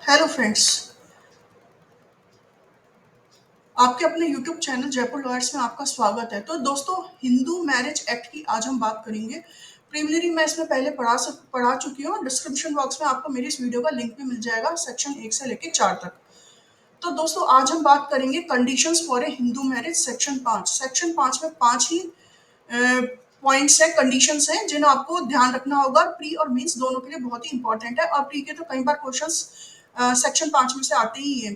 Hello friends, आपके अपने YouTube channel Jaipur lawyers में आपका स्वागत है। तो दोस्तों, हिंदू मैरिज एक्ट की आज हम बात करेंगे। प्रीलिमिनरी मैं इसमें पहले पढ़ा चुकी हूँ। डिस्क्रिप्शन बॉक्स में आपको मेरी इस वीडियो का लिंक भी मिल जाएगा, सेक्शन 1 से लेकर 4 तक। तो दोस्तों, आज हम बात करेंगे conditions for a Hindu marriage, section 5 में 5 ही पॉइंट्स है, कंडीशंस हैं जिन्हें आपको ध्यान रखना होगा। प्री और मीन्स दोनों के लिए बहुत ही इंपॉर्टेंट है, और प्री के तो कई बार क्वेश्चंस सेक्शन 5 में से आते ही हैं।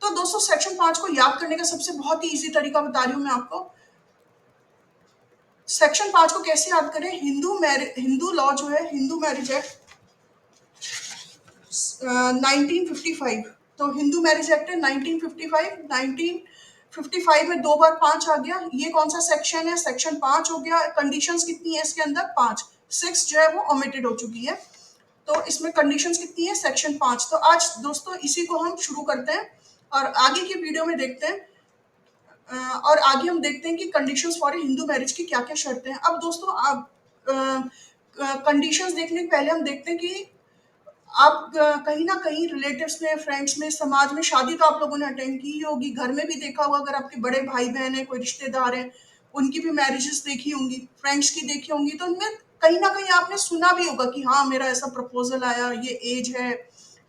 तो दोस्तों, सेक्शन 5 को याद करने का सबसे बहुत ही इजी तरीका बता रही हूँ मैं आपको। सेक्शन 5 को कैसे याद करें? हिंदू लॉ जो है, हिंदू मैरिज एक्ट 1955। तो हिंदू मैरिज एक्ट है 1955। 1955 में 2 बार 5 आ गया। ये कौन सा सेक्शन है? सेक्शन 5 हो गया। कंडीशंस कितनी है इसके अंदर? 5। 6 जो है वो ओमिटेड हो चुकी है। तो इसमें कंडीशंस कितनी है? सेक्शन 5। तो आज दोस्तों इसी को हम शुरू करते हैं और आगे की वीडियो में देखते हैं। और आगे हम देखते हैं कि कंडीशंस फॉर हिंदू मैरिज की क्या क्या शर्तें हैं। अब दोस्तों, आप कंडीशंस देखने के पहले हम देखते हैं कि आप कहीं ना कहीं रिलेटिव्स में, फ्रेंड्स में, समाज में शादी तो आप लोगों ने अटेंड की ही होगी, घर में भी देखा होगा। अगर आपके बड़े भाई बहन है, कोई रिश्तेदार है, उनकी भी मैरिजेस देखी होंगी, फ्रेंड्स की देखी होंगी, तो उनमें कहीं ना कहीं आपने सुना भी होगा कि हाँ, मेरा ऐसा प्रपोजल आया, ये एज है,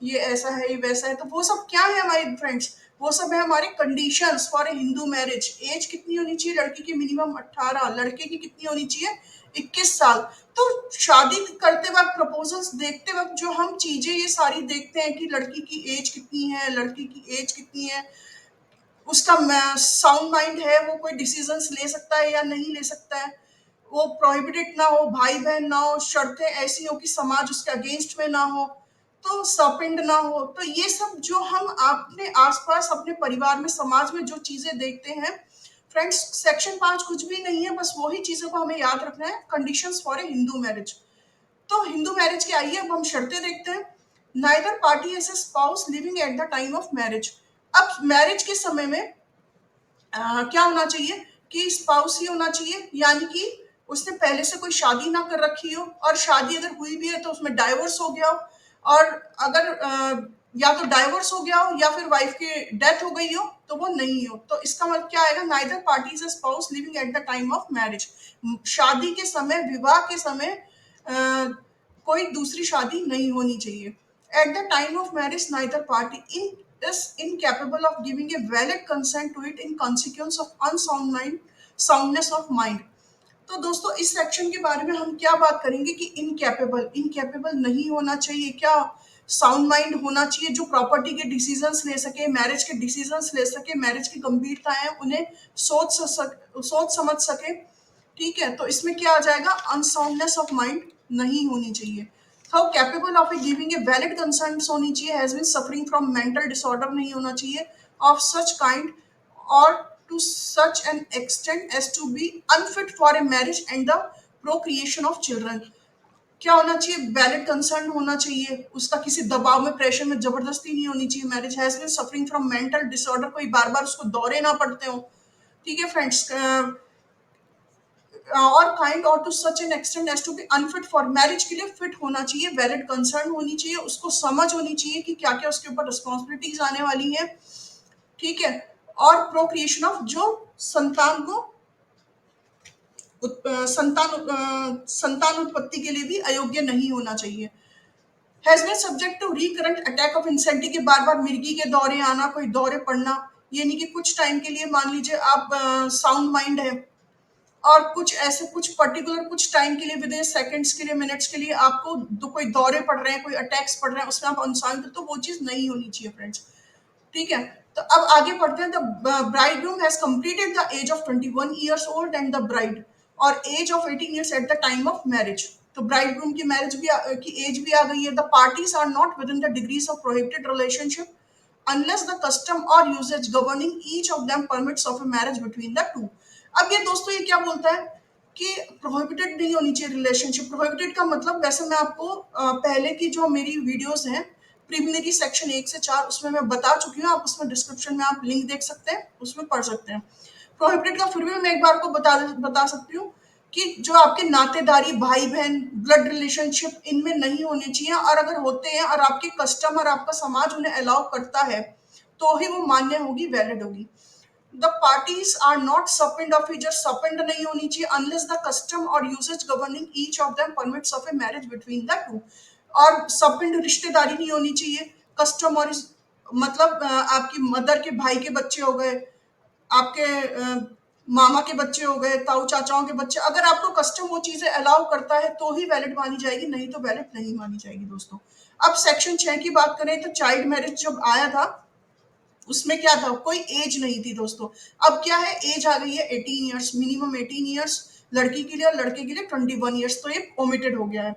ये ऐसा है, ये वैसा है। तो वो सब क्या है हमारे फ्रेंड्स? वो सब है हमारे conditions for a Hindu marriage. Age कितनी होनी चाहिए? लड़की की मिनिमम 18, लड़के की कितनी होनी चाहिए? 21 साल। तो शादी करते वक्त, प्रपोजल्स देखते वक्त जो हम चीजें ये सारी देखते हैं कि लड़की की एज कितनी है, लड़की की एज कितनी है, उसका साउंड माइंड है, वो कोई डिसीजंस ले सकता है या नहीं ले सकता है, वो प्रोहिबिटेड ना हो, भाई बहन ना हो, शर्तें ऐसी हो कि समाज उसके अगेंस्ट में ना हो, तो सपिंड ना हो। तो ये सब जो हम अपने आसपास, अपने परिवार में, समाज में जो चीजें देखते हैं फ्रेंड्स, सेक्शन 5 कुछ भी नहीं है, बस वही चीजों को हमें याद रखना है। Conditions for a Hindu marriage. तो हिंदू मैरिज की आइए अब हम शर्तें देखते हैं। Neither party is a spouse living at the time of marriage. अब मैरिज के समय में क्या होना चाहिए कि स्पाउस ही होना चाहिए, यानी कि उसने पहले से कोई शादी ना कर रखी हो, और शादी अगर हुई भी है तो उसमें डाइवोर्स हो गया हो। और अगर या तो डाइवोर्स हो गया हो या फिर वाइफ की डेथ हो गई हो, तो वो नहीं हो। तो इसका मतलब क्या आएगा? Neither party is a spouse living at the time of marriage. शादी के समय, विवाह के समय कोई दूसरी शादी नहीं होनी चाहिए। Eight the time of marriage neither party in is incapable of giving a valid consent to it in consequence of unsound mind, soundness of mind। तो दोस्तों, इस सेक्शन के बारे में हम क्या बात करेंगे कि इनकेपेबल नहीं होना चाहिए। क्या? साउंड माइंड होना चाहिए, जो प्रॉपर्टी के डिसीजंस ले सके, मैरिज के डिसीजंस ले सके, मैरिज की गंभीरताएं उन्हें सोच समझ सके। ठीक है, तो इसमें क्या आ जाएगा? अनसाउंडनेस ऑफ माइंड नहीं होनी चाहिए। How capable of giving a valid concern होनी चाहिए। Has been suffering from mental disorder नहीं होना चाहिए ऑफ सच काइंड और to such an extent as to be unfit for a marriage and the procreation of children. क्या होना चाहिए? Valid concern होना चाहिए, उसका किसी दबाव में, प्रेशर में, जबरदस्ती नहीं होनी चाहिए। Marriage has been suffering from mental disorder, कोई बार बार उसको दौरे ना पड़ते हो। ठीक है फ्रेंड्स, और काइंड और to such an extent as to be unfit for marriage, के लिए फिट होना चाहिए, वैलिड कंसर्न होनी चाहिए, उसको समझ होनी चाहिए कि क्या क्या उसके ऊपर रिस्पॉन्सिबिलिटीज आने वाली है। ठीक है, और प्रोक्रिएशन ऑफ, जो संतान को संतान उत्पत्ति के लिए भी अयोग्य नहीं होना चाहिए। Has been subject to recurrent attack of insanity, के बार बार मिर्गी के दौरे आना, कोई दौरे पड़ना। ये नहीं कि कुछ टाइम के लिए, मान लीजिए आप साउंड माइंड है और कुछ ऐसे, कुछ पर्टिकुलर, कुछ टाइम के लिए, विद इन सेकंड्स के लिए, मिनट्स के लिए आपको कोई दौरे पड़ रहे हैं, कोई अटैक्स पड़ रहे हैं, उसमें आप अनसाउंड, तो वो चीज नहीं होनी चाहिए फ्रेंड्स। ठीक है, तो अब आगे पढ़ते हैं। The bride groom has completed the age of 21 years old and the bride, और age of 18 years at the time of marriage. तो ब्राइड ग्रूम की मैरिज भी की एज भी आ गई है। The parties are not within the degrees of prohibited relationship unless the custom or usage governing each of them permits of a marriage between the two। अब ये दोस्तों, ये क्या बोलता है कि प्रोहिबिटेड नहीं होनी चाहिए रिलेशनशिप। प्रोहिबिटेड का मतलब, वैसे मैं आपको पहले की जो मेरी वीडियोस हैं, प्रीलिमिनरी सेक्शन 1 से 4, उसमें मैं बता चुकी हूँ। आप उसमें डिस्क्रिप्शन में आप लिंक देख सकते हैं, उसमें पढ़ सकते हैं। प्रोहिबिटेड का फिर भी मैं एक बार को बता सकती हूँ कि जो आपके नातेदारी भाई बहन ब्लड रिलेशनशिप इनमें नहीं होने चाहिए, और अगर होते हैं और आपके कस्टमर आपका समाज उन्हें अलाउ करता है तो ही वो मान्य होगी, वैलिड होगी। The parties are not sapinda of each, sapinda नहीं होनी चाहिए अनलेस द कस्टम और usage governing each of them permits of a marriage between the two. और सपेंड रिश्तेदारी नहीं होनी चाहिए, कस्टम और मतलब आपकी मदर के भाई के बच्चे हो गए, आपके मामा के बच्चे हो गए, ताऊ चाचाओं के बच्चे, अगर आपको कस्टम वो चीजें अलाउ करता है तो ही वैलिड मानी जाएगी, नहीं तो वैलिड नहीं मानी जाएगी दोस्तों। अब सेक्शन 6 की बात करें तो चाइल्ड मैरिज जब आया था उसमें क्या था, कोई एज नहीं थी दोस्तों। अब क्या है, एज आ गई है 18 ईयर्स, मिनिमम 18 ईयर्स लड़की के लिए, और लड़के के लिए 21 ईयर्स, तो ये ओमिटेड हो गया है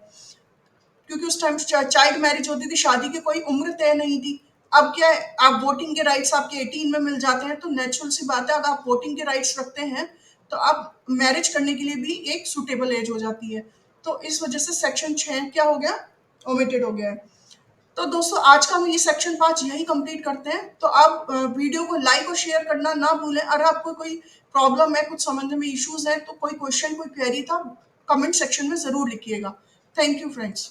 क्योंकि उस टाइम चाइल्ड मैरिज होती थी, शादी की कोई उम्र तय नहीं थी। अब क्या है, आप वोटिंग के राइट्स आपके 18 में मिल जाते हैं तो नेचुरल सी बात है, अगर आप वोटिंग के राइट्स रखते हैं तो आप मैरिज करने के लिए भी एक सुटेबल एज हो जाती है। तो इस वजह से सेक्शन 6 क्या हो गया, ओमिटेड हो गया है। तो दोस्तों आज का हम ये सेक्शन 5 यही कंप्लीट करते हैं। तो आप वीडियो को लाइक और शेयर करना ना भूलें। अगर आपको कोई प्रॉब्लम है, कुछ समझने में इश्यूज है, तो कोई क्वेश्चन कोई क्वेरी था, कमेंट सेक्शन में जरूर लिखिएगा। Thank you friends.